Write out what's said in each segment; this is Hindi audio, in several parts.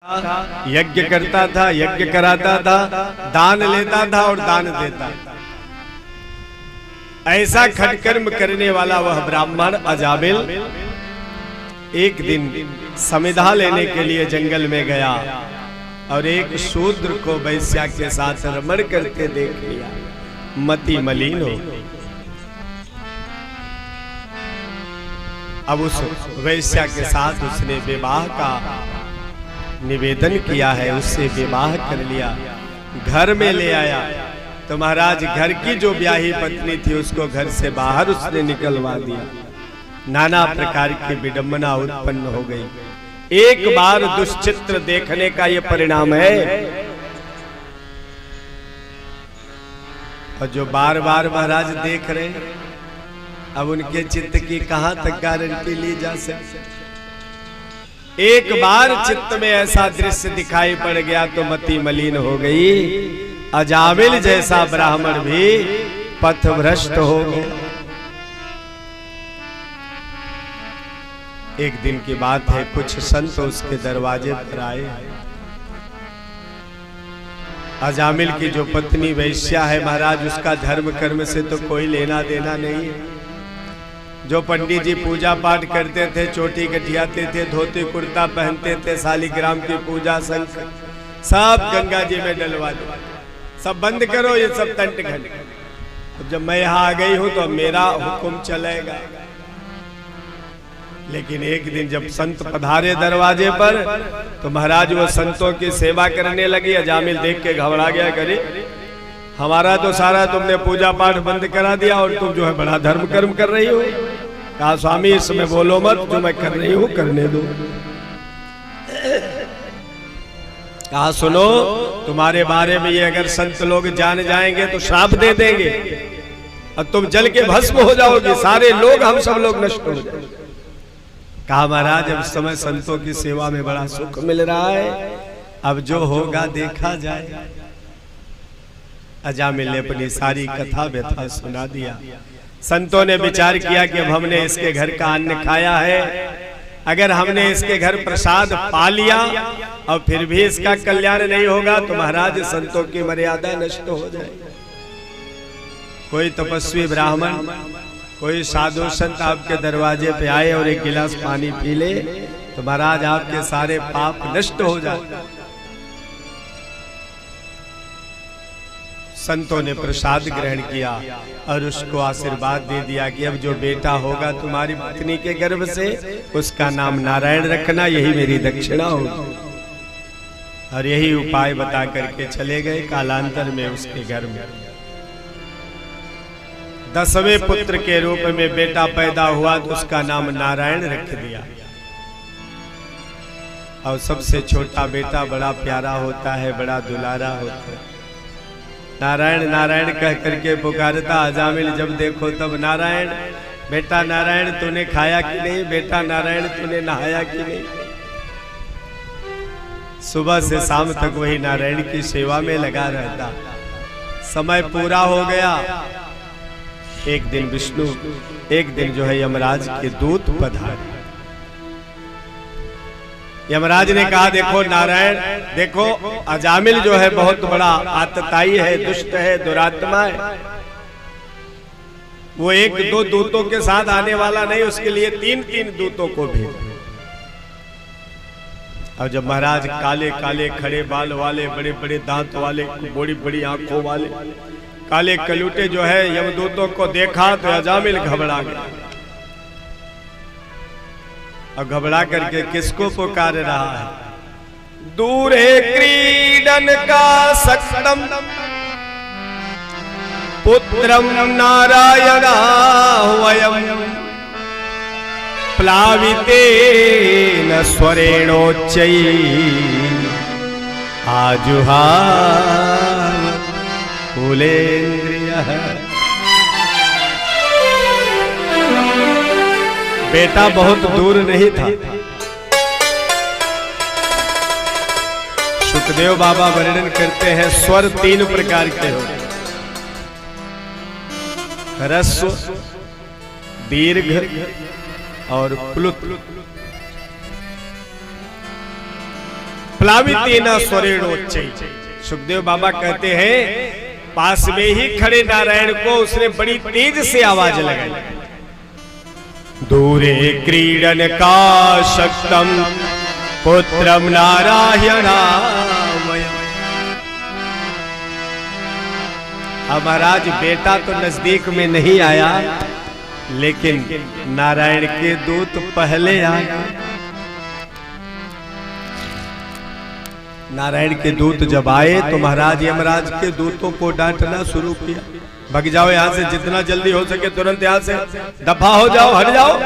यज्ञ करता था, यज्ञ कराता था, दान लेता था और दान देता था। ऐसा खटकर्म करने वाला वह ब्राह्मण अजामिल एक दिन समिधा लेने के लिए जंगल में गया और एक शूद्र को वैश्या के साथ रमण करते देख लिया। मति मलिन हो, अब उस वैश्या के साथ उसने विवाह का निवेदन किया है, उससे विवाह कर लिया, घर में ले आया। तो महाराज घर की जो ब्याही पत्नी थी उसको घर से बाहर उसने निकलवा दिया। नाना प्रकार की विडंबना उत्पन्न हो गई। एक बार दुष्चित्र देखने का ये परिणाम है। और जो बार बार महाराज देख रहे, अब उनके चित्त की कहां तक गारंटी ली जा सकती। एक बार चित्त में ऐसा दृश्य दिखाई पड़ गया तो मति मलिन हो गई। अजामिल जैसा ब्राह्मण भी पथभ्रष्ट हो गया। एक दिन की बात है, कुछ संत उसके दरवाजे पर आए। अजामिल की जो पत्नी वैश्या है महाराज, उसका धर्म कर्म से तो कोई लेना देना नहीं है। जो पंडित जी पूजा पाठ करते थे, चोटी गठियाते थे, धोती कुर्ता पहनते थे, शालिग्राम की पूजा शंख सब गंगा जी में डलवा दो, सब बंद करो, ये सब तंट घंट। अब जब मैं यहाँ आ गई हूं तो मेरा हुक्म चलेगा। लेकिन एक दिन जब संत पधारे दरवाजे पर तो महाराज वो संतों की सेवा करने लगी। अजामिल देख के घबरा गया, करे हमारा तो सारा तुमने पूजा पाठ बंद करा दिया और तुम जो है बड़ा धर्म कर्म कर रही हो। कहा स्वामी इस समय बोलो मत, जो मैं कर रही हूं करने दो। कहा सुनो, तुम्हारे बारे में ये अगर संत लोग जान जाएंगे तो श्राप दे देंगे और तुम जल के भस्म हो जाओगे, सारे लोग हम सब लोग नष्ट हो जाएंगे। कहा महाराज अब समय संतों की सेवा में बड़ा सुख मिल रहा है, अब जो होगा देखा जाए। अजामिल ने अपनी सारी कथा व्यथा सुना दिया। संतों ने विचार किया कि अब हमने इसके घर का अन्न खाया है, अगर हमने इसके घर प्रसाद पा लिया और फिर भी इसका कल्याण नहीं होगा तो महाराज संतों की मर्यादा नष्ट हो जाएगी। कोई तपस्वी ब्राह्मण, कोई साधु संत आपके दरवाजे पे आए और एक गिलास पानी पी ले तो महाराज आपके सारे पाप नष्ट हो जाए। संतों ने प्रसाद ग्रहण किया और उसको आशीर्वाद दे दिया कि अब जो बेटा होगा तुम्हारी पत्नी के गर्भ से उसका नाम नारायण रखना, यही मेरी दक्षिणा होगी। और यही उपाय बता करके चले गए। कालांतर में उसके घर में 10वें पुत्र के रूप में बेटा पैदा हुआ तो उसका नाम नारायण रख दिया। और सबसे छोटा बेटा बड़ा प्यारा होता है, बड़ा दुलारा होता है। नारायण नारायण कह करके पुकारता। अजामिल जब देखो तब नारायण, बेटा नारायण तूने खाया कि नहीं, बेटा नारायण तूने नहाया कि नहीं। सुबह से शाम तक वही नारायण की सेवा में लगा रहता। समय पूरा हो गया। एक दिन विष्णु, एक दिन जो है यमराज के दूत पधारे। यमराज ने कहा देखो नारायण, देखो अजामिल जो है बहुत बड़ा आतताई है, दुष्ट है, दुरात्मा है। वो एक दो दूतों के साथ आने वाला नहीं, उसके लिए 3-3 दूतों को भेज। और जब महाराज काले काले खड़े बाल वाले, बड़े बड़े दांत वाले, बड़ी बड़ी आंखों वाले काले कलूटे जो है यमदूतों को देखा तो अजामिल घबरा गया। और घबरा करके किसको पुकार रहा है? दूर है क्रीडन का सक्तम पुत्रम नारायणा वयम प्लावितेन स्वरेणोच्चै आजुहाव कुलेन्द्रियः। बेटा बहुत दूर नहीं था। सुखदेव बाबा वर्णन करते हैं स्वर 3 प्रकार के होते, ह्रस्व, दीर्घ और प्लुत। प्लावितेन स्वरेणोच्चै। सुखदेव बाबा कहते हैं पास में ही खड़े नारायण को उसने बड़ी तेज से आवाज लगाई। दूरे क्रीडन का शक्तम पुत्रम नारायणामय। अब महाराज बेटा तो नजदीक में नहीं आया, लेकिन नारायण के दूत पहले आ गए। नारायण के दूत जब आए तो महाराज यमराज के दूतों को डांटना शुरू किया, भग जाओ यहाँ से, जितना जल्दी हो सके तुरंत यहाँ से दफा हो जाओ, हट जाओ।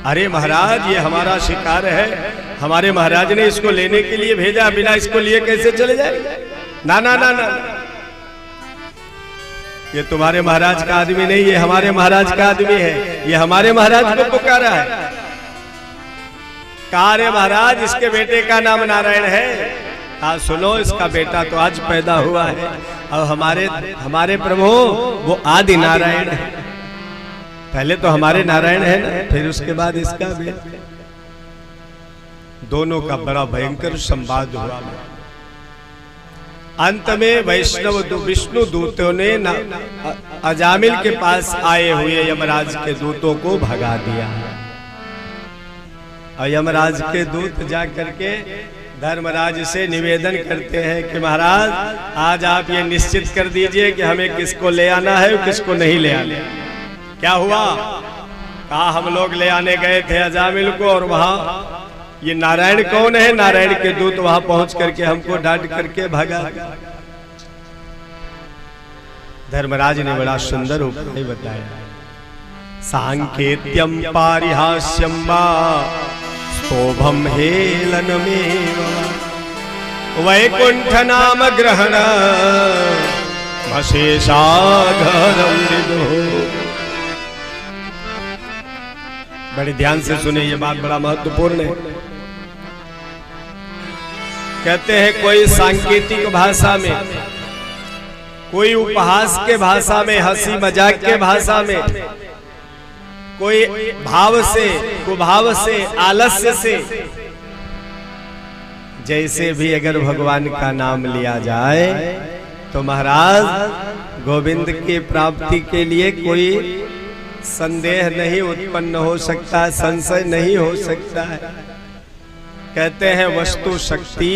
अरे महाराज ये हमारा शिकार है, हमारे महाराज ने इसको लेने के लिए भेजा, बिना इसको लिए कैसे चले जाए? ना ना ना ना, ये तुम्हारे महाराज का आदमी नहीं, ये हमारे महाराज का आदमी है, ये हमारे महाराज को पुकारा है। कहा रे महाराज इसके बेटे का नाम नारायण है। हाँ सुनो, इसका बेटा तो आज पैदा हुआ है और हमारे प्रभु वो आदि नारायण है। पहले तो हमारे नारायण है ना, फिर उसके बाद इसका बेटा। दोनों का बड़ा भयंकर संवाद हुआ। अंत में वैष्णव विष्णु दूतों ने अजामिल के पास आए हुए यमराज के दूतों को भगा दिया। और यमराज के दूत जा करके धर्मराज से निवेदन करते हैं कि महाराज आज आप ये निश्चित कर दीजिए कि हमें किसको ले आना है और किसको नहीं ले आना। क्या हुआ? कहा हम लोग ले आने गए थे अजामिल को, और वहां ये नारायण कौन है? नारायण के दूत वहां पहुंच करके हमको डांट करके भगा। धर्मराज ने बड़ा सुंदर उपाय बताया। सांकेत्यम पारिहास्यम वा स्तोभम हेलनमेव वैकुंठ नाम ग्रहण मशेषाधरम विदुः। बड़े ध्यान से सुने, ये बात बड़ा महत्वपूर्ण है। कहते हैं कोई सांकेतिक भाषा में, कोई उपहास के भाषा में, हंसी मजाक के भाषा में, कोई भाव से, कुभाव से, आलस्य से, जैसे भी अगर भगवान का नाम लिया जाए तो महाराज गोविंद की प्राप्ति के लिए कोई संदेह नहीं उत्पन्न हो सकता, संशय नहीं हो सकता है। कहते हैं वस्तु शक्ति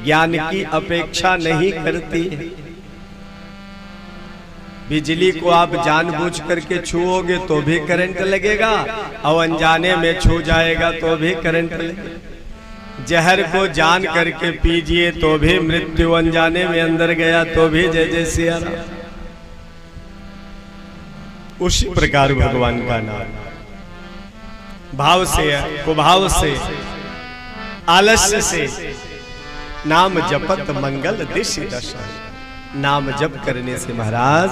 ज्ञान की अपेक्षा नहीं करती। बिजली को आप जानबूझ करके छुओगे तो भी करंट लगेगा, और अनजाने में छू जाएगा तो भी करंट लगेगा। जहर को जान करके पीजिए तो भी मृत्यु, अनजाने में अंदर गया तो भी जय जय सिया राम। उसी प्रकार भगवान का नाम भाव से, कुभाव से, आलस्य से नाम जपत मंगल दिशि दशा। नाम जप करने से महाराज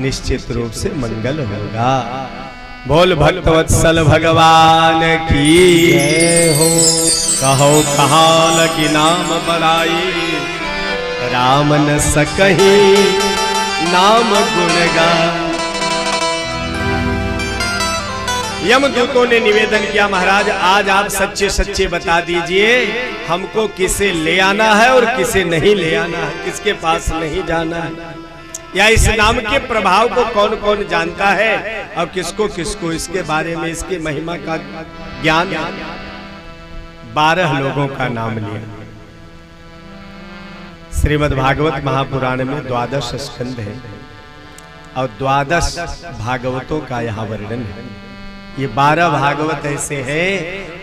निश्चित रूप से मंगल होगा। बोल भक्तवत्सल भगवान की हो। कहो कहाँ लगी नाम बड़ाई, राम न सकही नाम गुण गा। यमदूतों ने निवेदन किया महाराज आज आप सच्चे सच्चे बता दीजिए हमको किसे ले आना है और किसे नहीं ले आना है, किसके पास नहीं जाना है, या इस नाम के प्रभाव को कौन कौन जानता है और किसको किसको इसके बारे में, इसकी महिमा का ज्ञान। 12 लोगों का नाम लिया। श्रीमद् भागवत महापुराण में 12 स्कंद है और 12 भागवतों का यहाँ वर्णन है। ये 12 भागवत ऐसे हैं